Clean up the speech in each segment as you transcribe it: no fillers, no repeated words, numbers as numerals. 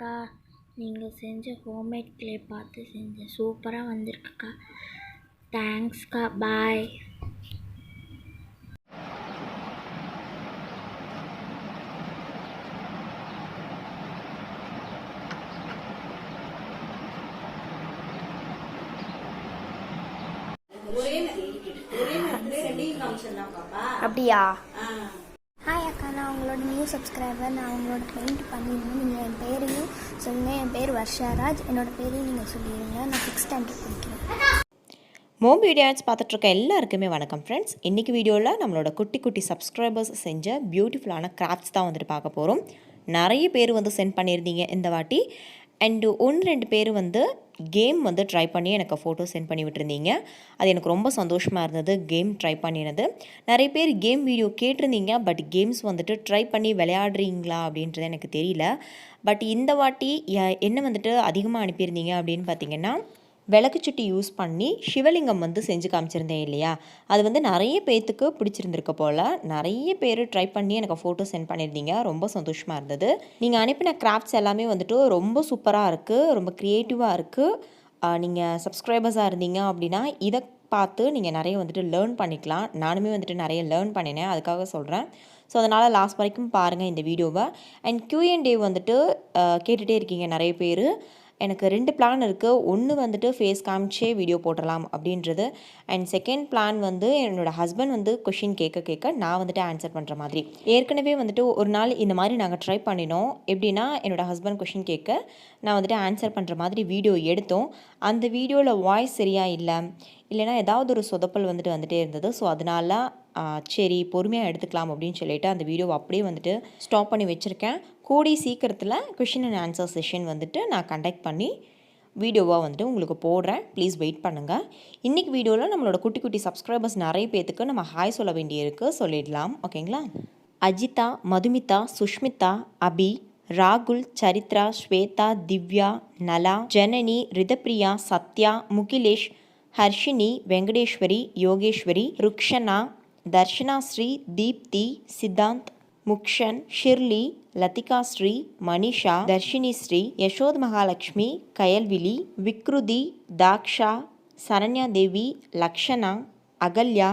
அக்கா, நீங்கள் செஞ்ச ஹோம்மேட் க்ளே பார்த்து செஞ்சேன். சூப்பராக வந்திருக்குக்கா. தேங்க்ஸ்க்கா. பாய். அப்படியா? ஹாய் அக்கா, நான் உங்களோட நியூ சப்ஸ்கிரைபர். நான் உங்களோட பெயிண்ட் பண்ணியிருந்தேன். நீங்கள் என் பேரையும் சொல்லுங்கள். என் பேர் வர்ஷாராஜ். என்னோடய பேரையும் நீங்கள் சொல்லிடுங்க. நான் 6th ஸ்டாண்டர்ட் படிக்கிறேன். மோம் வீடியோ ஆட்ஸ் பார்த்துட்ருக்க எல்லாருக்குமே வணக்கம் ஃப்ரெண்ட்ஸ். இன்றைக்கி வீடியோவில் நம்மளோட குட்டி குட்டி சப்ஸ்கிரைபர்ஸ் செஞ்ச பியூட்டிஃபுல்லான கிராஃப்ட்ஸ் தான் வந்துட்டு பார்க்க போகிறோம். நிறைய பேர் வந்து சென்ட் பண்ணியிருந்தீங்க இந்த வாட்டி. அண்டு 1-2 பேர் வந்து கேம் வந்து ட்ரை பண்ணி எனக்கு ஃபோட்டோ சென்ட் பண்ணி விட்டுருந்தீங்க. அது எனக்கு ரொம்ப சந்தோஷமாக இருந்தது, கேம் ட்ரை பண்ணினது. நிறைய பேர் கேம் வீடியோ கேட்டிருந்தீங்க, பட் கேம்ஸ் வந்துட்டு ட்ரை பண்ணி விளையாடுறீங்களா அப்படின்றது எனக்கு தெரியல. பட் இந்த வாட்டி என்ன வந்துட்டு அதிகமாக அனுப்பியிருந்தீங்க அப்படின்னு பார்த்தீங்கன்னா, விளக்குச்சுட்டி யூஸ் பண்ணி சிவலிங்கம் வந்து செஞ்சு காமிச்சிருந்தேன் இல்லையா, அது வந்து நிறைய பேர்த்துக்கு பிடிச்சிருந்துருக்க போல். நிறைய பேர் ட்ரை பண்ணி எனக்கு ஃபோட்டோ சென்ட் பண்ணியிருந்தீங்க. ரொம்ப சந்தோஷமாக இருந்தது. நீங்கள் அனுப்பின கிராஃப்ட்ஸ் எல்லாமே வந்துட்டு ரொம்ப சூப்பராக இருக்குது, ரொம்ப க்ரியேட்டிவாக இருக்குது. நீங்கள் சப்ஸ்கிரைபர்ஸாக இருந்தீங்க அப்படின்னா இதை பார்த்து நீங்கள் நிறைய வந்துட்டு லேர்ன் பண்ணிக்கலாம். நானுமே வந்துட்டு நிறைய லேர்ன் பண்ணினேன், அதுக்காக சொல்கிறேன். ஸோ அதனால் லாஸ்ட் வரைக்கும் பாருங்கள் இந்த வீடியோவை. அண்ட் Q&A வந்துட்டு கேட்டுகிட்டே இருக்கீங்க நிறைய பேர். எனக்கு 2 பிளான் இருக்குது. ஒன்று வந்துட்டு ஃபேஸ் காமிச்சே வீடியோ போட்டுடலாம் அப்படின்றது. அண்ட் செகண்ட் பிளான் வந்து என்னோடய ஹஸ்பண்ட் வந்து கொஷின் கேட்க நான் வந்துட்டு ஆன்சர் பண்ணுற மாதிரி. ஏற்கனவே வந்துட்டு ஒரு நாள் இந்த மாதிரி நாங்கள் ட்ரை பண்ணினோம். எப்படின்னா, என்னோடய ஹஸ்பண்ட் கொஷின் கேட்க நான் வந்துட்டு ஆன்சர் பண்ணுற மாதிரி வீடியோ எடுத்தோம். அந்த வீடியோவில் வாய்ஸ் சரியாக இல்லைன்னா ஏதாவது ஒரு சொதப்பல் வந்துட்டே இருந்தது. ஸோ அதனால சரி பொறுமையாக எடுத்துக்கலாம் அப்படின்னு சொல்லிட்டு அந்த வீடியோவை அப்படியே வந்துட்டு ஸ்டாப் பண்ணி வச்சுருக்கேன். கூடி சீக்கிரத்தில் கொஷின் அண்ட் ஆன்சர் செஷன் வந்துட்டு நான் கண்டக்ட் பண்ணி வீடியோவாக வந்துட்டு உங்களுக்கு போடுறேன். ப்ளீஸ் வெயிட் பண்ணுங்கள். இன்றைக்கி வீடியோவில் நம்மளோட குட்டி குட்டி சப்ஸ்கிரைபர்ஸ் நிறைய பேத்துக்கு நம்ம ஹாய் சொல்ல வேண்டியிருக்கு, சொல்லிடலாம். ஓகேங்களா? அஜிதா, மதுமிதா, சுஷ்மிதா, அபி, ராகுல், சரித்ரா, ஸ்வேதா, திவ்யா, நலா, ஜனனி, ரிதப்ரியா, சத்யா, முகிலேஷ், ஹர்ஷினி, வெங்கடேஸ்வரி, யோகேஸ்வரி, ருக்ஷனா, தர்ஷனா ஸ்ரீ, தீப்தி, சித்தாந்த், முக்ஷன், ஷிர்லி, லதிகா ஸ்ரீ, மனிஷா, தர்ஷினி ஸ்ரீ, யசோத் மகாலட்சுமி, கயல்விழி, விக்ருதி, தாக்ஷா, சரண்யா தேவி, லக்ஷனா, அகல்யா,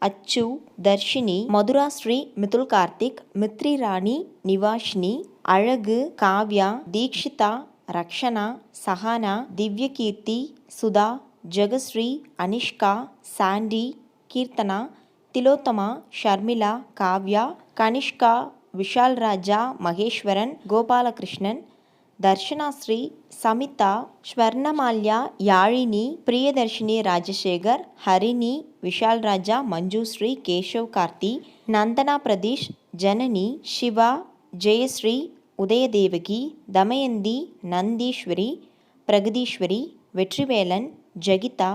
அச்சு, தர்ஷினி, மதுரா ஸ்ரீ, மிதுல் கார்த்திக், மித்ரி ராணி, நிவாஷினி, அழகு, காவ்யா, தீக்ஷிதா, ரக்ஷனா, சஹானா, திவ்யகீர்த்தி, சுதா, ஜெகஸ்ரீ, அனிஷ்கா, சாண்டி, கீர்த்தனா, திலோத்தமா, ஷர்மிளா, காவ்யா, கனிஷ்கா, விஷால் ராஜா, மகேஸ்வரன், கோபாலகிருஷ்ணன், தர்ஷனா ஸ்ரீ, சமிதா, ஸ்வர்ணமால்யா, யாழினி, பிரியதர்ஷினி, ராஜசேகர், ஹரிணி, விஷால் ராஜா, மஞ்சுஸ்ரீ, கேஷவ் கார்த்தி, நந்தனா பிரதீஷ், ஜனனி, சிவா, ஜெயஸ்ரீ, உதயதேவகி, தமயந்தி, நந்தீஸ்வரி, பிரகதீஸ்வரி, வெற்றிவேலன், ஜகிதா,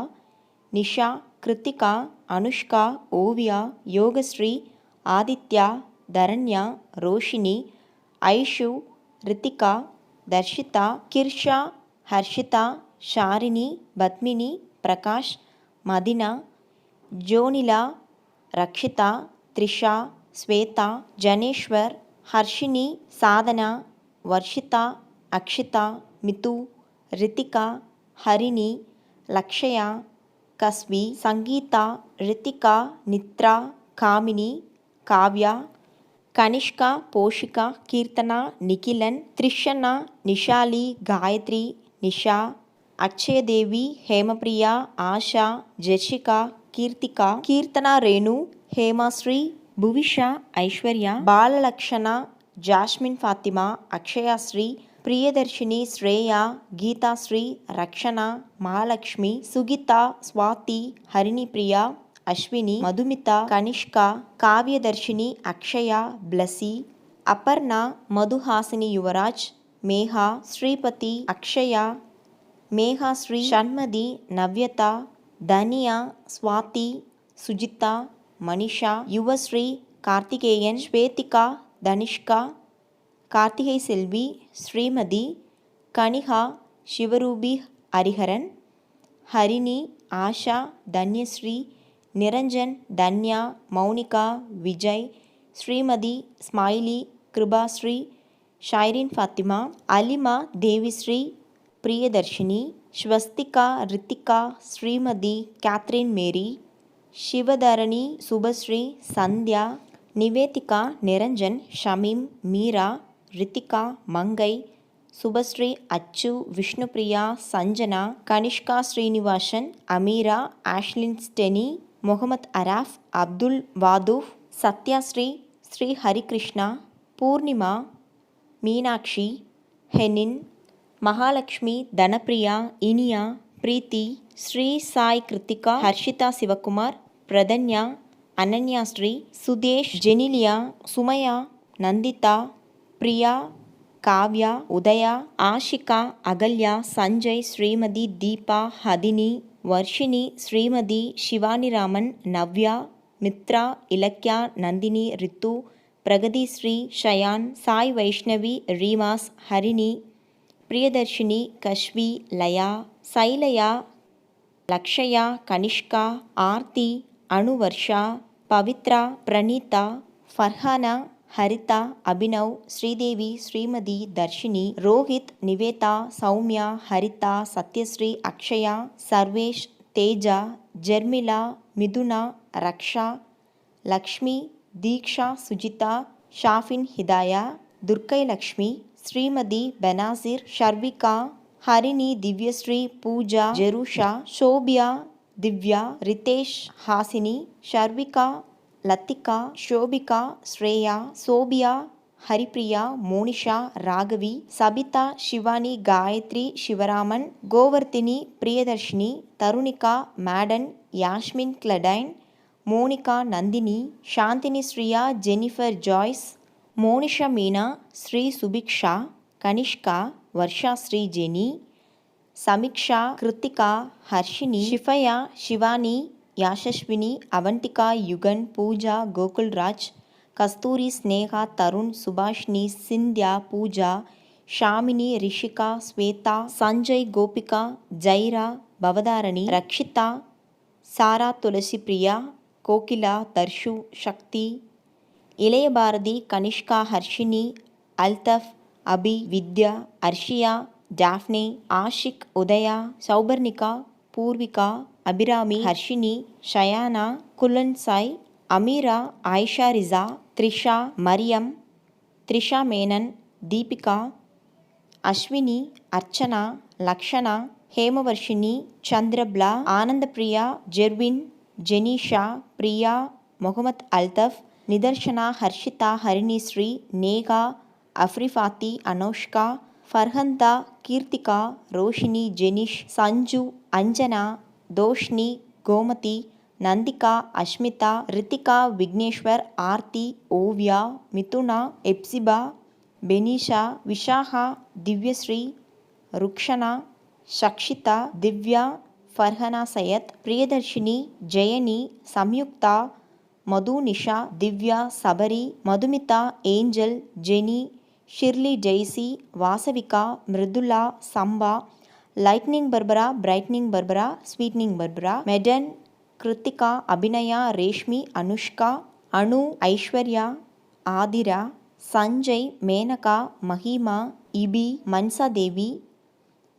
நிஷா, கிருத்திகா, அனுஷ்கா, ஓவியா, யோகஸ்ரீ, ஆதித்யா, தரண்யா, ரோஷினி, ஐஷு, ரித்திகா, தர்ஷிதா, கிர்ஷா, ஹர்ஷிதா, ஷாரினி, பத்மினி, பிரகாஷ், மதினா, ஜோனிலா, ரக்ஷிதா, த்ரிஷா, ஸ்வேதா, ஜனேஸ்வர், ஹர்ஷினி, சாதனா, வர்ஷிதா, அக்ஷிதா, மிது, ரித்திகா, ஹரிணி, லக்ஷயா, கஸ்வி, சங்கீதா, ரித்திகா, நித்ரா, காமினி, காவ்யா, கனிஷ்கா, போஷிகா, கீர்த்தனா, நிகிலன், த்ரிஷனா, நிஷாலி, காயத்ரி, நிஷா, அக்ஷயதேவி, ஹேமபிரியா, ஆஷா, ஜெர்ஷிகா, கீர்த்திகா, கீர்த்தனா, ரேணு, ஹேமாஸ்ரீ, புவிஷா, ஐஸ்வர்யா, பாலலக்ஷனா, ஜாஸ்மின், ஃபாத்திமா, அக்ஷயாஸ்ரீ, பிரியதர்ஷினி, ஸ்ரேயா, கீதாஸ்ரீ, ரக்ஷனா, மகாலட்சுமி, சுகிதா, ஸ்வாதி, ஹரிணி பிரியா, அஸ்வினி, மதுமிதா, கனிஷ்கா, காவியதர்ஷினி, அக்ஷயா, பிளஸி, அபர்ணா, மதுஹாசினி, யுவராஜ், மேகா, ஸ்ரீபதி, அக்ஷயா, மேகாஸ்ரீ, ஷண்மதி, நவ்யதா, தனியா, ஸ்வாதி, சுஜிதா, மனிஷா, யுவஸ்ரீ, கார்த்திகேயன், ஸ்வேதிகா, தனிஷ்கா, கார்த்திகை செல்வி, ஸ்ரீமதி, கனிகா, சிவரூபி, ஹரிஹரன், ஹரிணி, ஆஷா, தன்யஸ்ரீ, நிரஞ்சன், தன்யா, மௌனிகா, விஜய், ஸ்ரீமதி, ஸ்மைலி, கிருபாஸ்ரீ, ஷைரின் ஃபாத்திமா, அலிமா தேவிஸ்ரீ பிரியதர்ஷினி, ஸ்வஸ்திகா ரித்திகா, ஸ்ரீமதி கேத்ரின் மேரி, சிவதரணி சுபஸ்ரீ, சந்தியா, நிவேதிகா, நிரஞ்சன், ஷமீம், மீரா, ரித்திகா, மங்கை, சுபஸ்ரீ, அச்சு, விஷ்ணுபிரியா, சஞ்சனா, கனிஷ்கா ஸ்ரீனிவாசன், அமீரா, ஆஷ்லின் ஸ்டெனி, முகமது அராஃப், அப்துல் வாதூஃப், சத்யாஸ்ரீ, ஸ்ரீ ஹரிகிருஷ்ணா, பூர்ணிமா, மீனாட்சி, ஹெனின், மகாலட்சுமி, தனப்பிரியா, இனியா, பிரீத்தி, ஸ்ரீ சாய் கிருத்திகா, ஹர்ஷிதா சிவகுமார், பிரதன்யா, அனன்யாஸ்ரீ, சுதேஷ், ஜெனிலியா, சுமையா, நந்திதா, பிரியா, காவ்யா, உதயா, ஆஷிகா, அகல்யா, சஞ்சய், ஸ்ரீமதி, தீபா, ஹதினி, வர்ஷினி, ஸ்ரீமதி, சிவானிராமன், நவ்யா, மித்ரா, இலக்கியா, நந்தினி, ரித்து, பிரகதி ஸ்ரீ, ஷயான், சாய் வைஷ்ணவி, ரீமாஸ், ஹரிணி, பிரியதர்ஷினி, கஷ்வி, லயா, சைலயா, லக்ஷயா, கனிஷ்கா, ஆர்த்தி, அனுவர்ஷா, பவித்ரா, பிரணீதா, ஃபர்ஹானா, ஹரிதா, அபினவ், ஸ்ரீதேவி, ஸ்ரீமதி, தர்ஷினி, ரோஹித், நிவேதா, சௌமியா, ஹரிதா, சத்யஸ்ரீ, அக்ஷயா, சர்வேஷ், தேஜா, ஜெர்மிளா, மிதுனா, ரக்ஷா, லக்ஷ்மி, தீக்ஷா, சுஜிதா, ஷாஃபின் ஹிதாயா, துர்க்கை லக்ஷ்மி, ஸ்ரீமதி, பெனாசிர், ஷர்விகா, ஹரிணி, திவ்யஸ்ரீ, பூஜா, ஜெருஷா, ஷோபியா, திவ்யா, ரிதேஷ், ஹாசினி, ஷர்விகா, லத்திகா, ஷோபிகா, ஸ்ரேயா, சோபியா, ஹரிப்ரியா, மோனிஷா, ராகவி, சபிதா, சிவானி, காயத்ரி, சிவராமன், கோவர்த்தினி, பிரியதர்ஷினி, தருணிகா, மேடன், யாஸ்மின், கிளடைன், Monika, Nandhini, Chandini, Shreeya, Jennifer, Joyce, Monisha, Meena, Sri Subiksha, Kanishka, Varsha, Sri, Jenny, Samiksha, Kiruthika, Harshini, Shifaya, Shivani, Yashaswini, Avanthika, Yugan, Pooja, Gokulraj, Kasthuri, Sneha, Tharun, Subashini, Cynthia, Pooja, Shamini, Rishika, Swetha, Sanjay, Gopika, Zaira, Bhavatharani, Rakshitha, Sara, Thulasi, Priya, Gokila, Dharshu, Sakthi, Ilaya Bharathi, Kanishka, Harshini, Althaf, Abi, Vidya, Arshiya, Daphne, Ashiq, Udhaya, Souparnika, Poorvika, Abirami, Harshini, Shayana, குலன் Sai, Ameera, Ayesha, Risa, Trisha, Mariam, Trisha Menon, Deepika, Ashwini, Archana, Lakshana, Hemavarshini, சந்திரப்லா, ஆனந்தபிரியா, Jervin, Jenisha, Priya, Mohammed அல்தஃப், Nitharshana, Harshita, Harinishree, Neha, அஃப்ரிஃபாத்தி, Anoushka, ஃபர்ஹந்தா, Keerthika, Roshini, Jenish, Sanju, Anjana, தோஷ்னி, Gomathi, Nandika, Ashmita, Ritika, Vigneshwar, Aarthi, Oviya, Mithuna, Hepzibah, Benisha, Vishaka, Divyashree, Rukshana, Sakshitha, Divya, ஃபர்ஹனா Syed, Priyadarshini, Jayani, Samyuktha, மது, Nisha, Divya, Sabari, Madhumitha, angel, Jenny, Shirley, Jaish, வாசவிகா, Mridula, சம்பா, lightning Barabar, brightening Barabar, sweetening Barabar, மெடன், Kiruthika, Abhinaya, Reshmi, Anushka, அனு, ஐஸ்வர்யா, ஆதிரா, சஞ்சய், மேனகா, மஹிமா, இபி, மன்சா தேவி,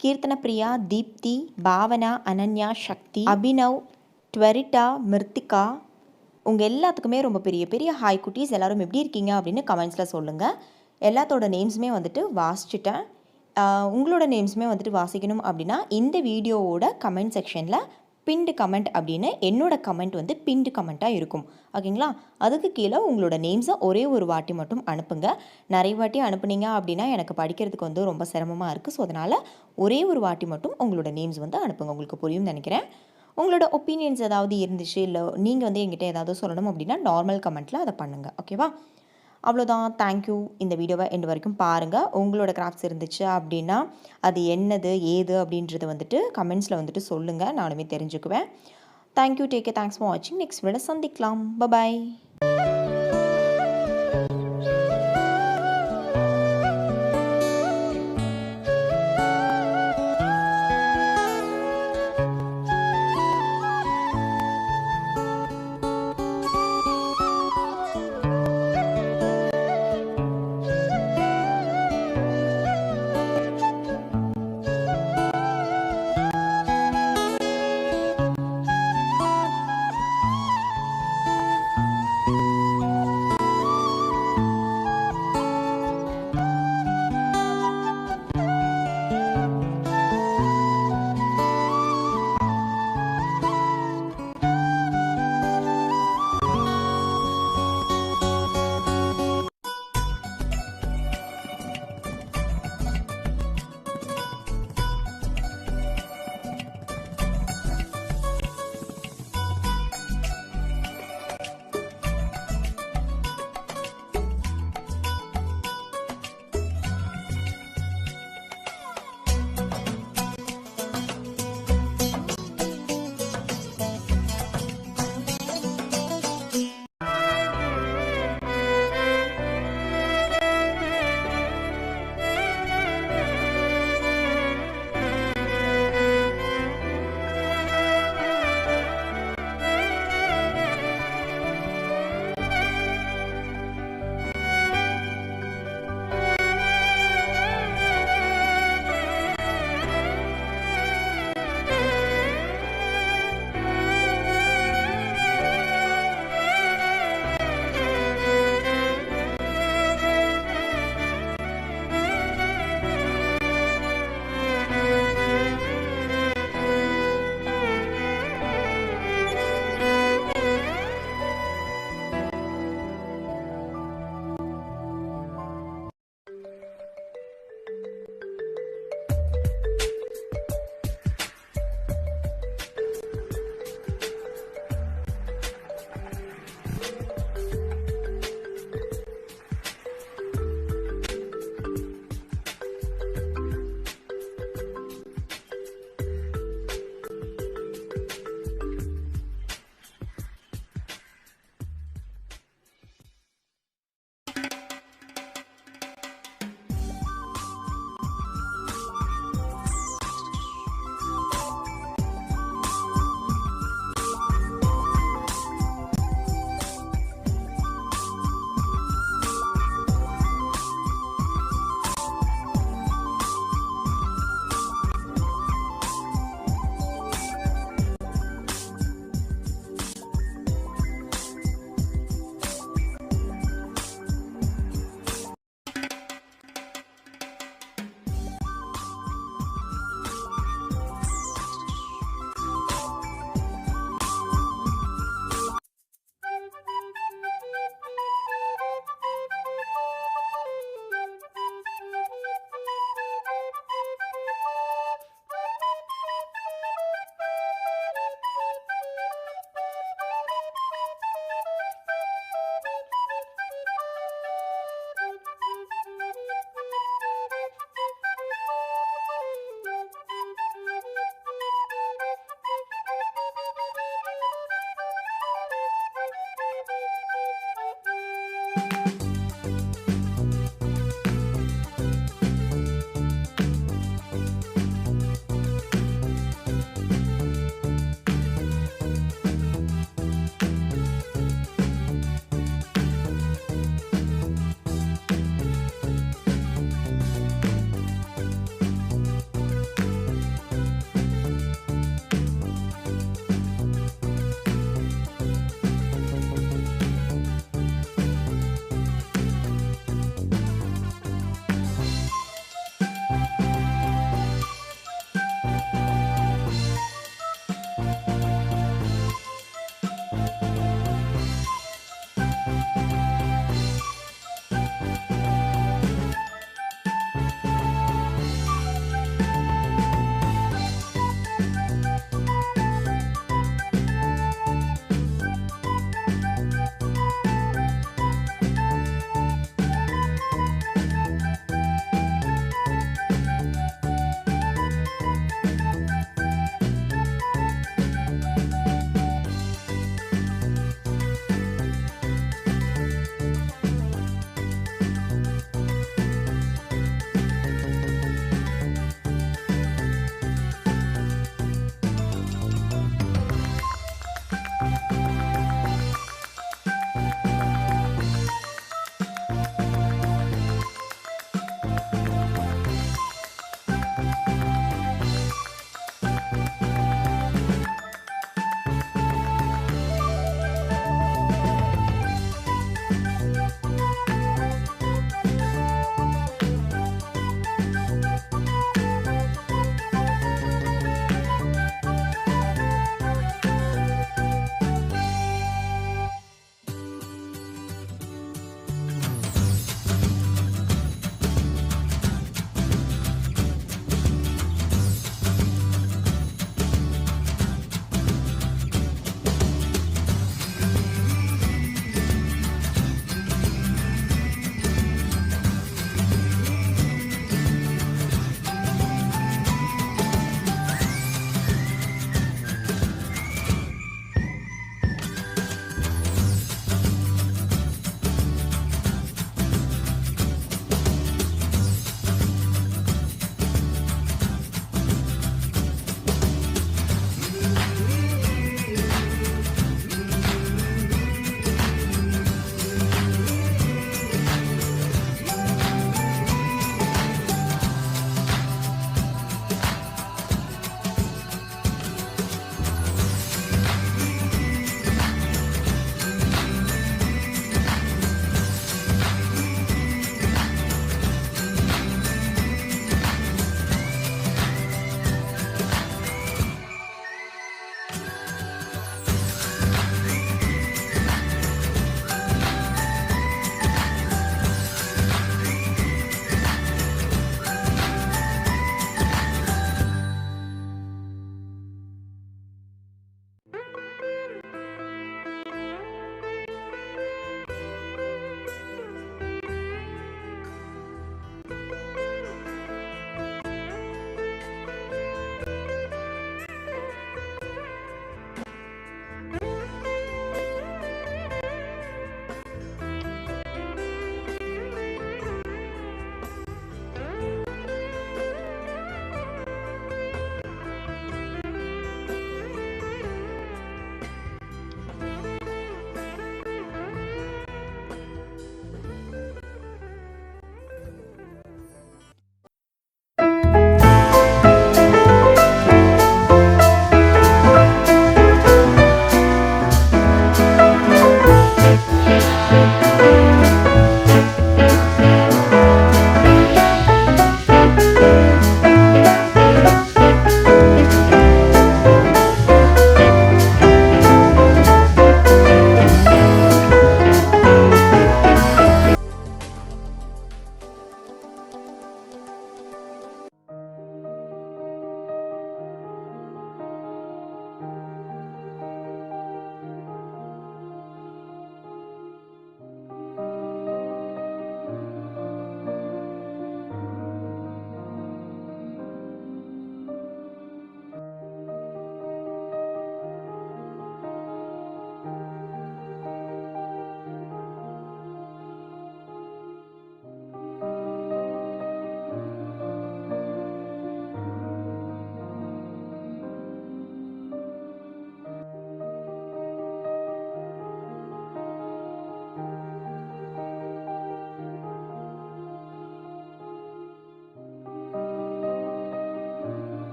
கீர்த்தனப்பிரியா, தீப்தி, பாவனா, அனன்யா, சக்தி, அபினவ், ட்வரிட்டா, மிர்த்திகா. உங்கள் எல்லாத்துக்குமே ரொம்ப பெரிய பெரிய ஹாய் குட்டீஸ், எல்லோரும் எப்படி இருக்கீங்க அப்படின்னு கமெண்ட்ஸில் சொல்லுங்கள். எல்லாத்தோட நேம்ஸுமே வந்துட்டு வாசிச்சிட்டேன். உங்களோட நேம்ஸுமே வந்துட்டு வாசிக்கணும் அப்படின்னா இந்த வீடியோவோட கமெண்ட் செக்ஷனில் பின்டு கமெண்ட் அப்படின்னு என்னோடய கமெண்ட் வந்து பின்டு கமெண்ட்டாக இருக்கும். ஓகேங்களா? அதுக்கு கீழே உங்களோட நேம்ஸை ஒரே ஒரு வாட்டி மட்டும் அனுப்புங்க. நிறைய வாட்டி அனுப்புனீங்க அப்படின்னா எனக்கு படிக்கிறதுக்கு வந்து ரொம்ப சிரமமாக இருக்குது. ஸோ அதனால் ஒரே ஒரு வாட்டி மட்டும் உங்களோட நேம்ஸ் வந்து அனுப்புங்க. உங்களுக்கு புரியும்னு நினைக்கிறேன். உங்களோட ஒப்பீனியன்ஸ் ஏதாவது இருந்துச்சு, இல்லை நீங்கள் வந்து என்கிட்ட ஏதாவது சொல்லணும் அப்படின்னா நார்மல் கமெண்ட்டில் அதை பண்ணுங்கள். ஓகேவா? அவ்வளோதான். தேங்க்யூ. இந்த வீடியோவை எண்டு வரைக்கும் பாருங்கள். உங்களோட கிராஃப்ட்ஸ் இருந்துச்சு அப்படின்னா அது என்னது ஏது அப்படின்றத வந்துட்டு கமெண்ட்ஸில் வந்துட்டு சொல்லுங்கள். நானுமே தெரிஞ்சுக்குவேன். Thank you. Take care. Thanks for வாட்சிங். நெக்ஸ்ட் வீடியோ சந்திக்கலாம். பபாய்.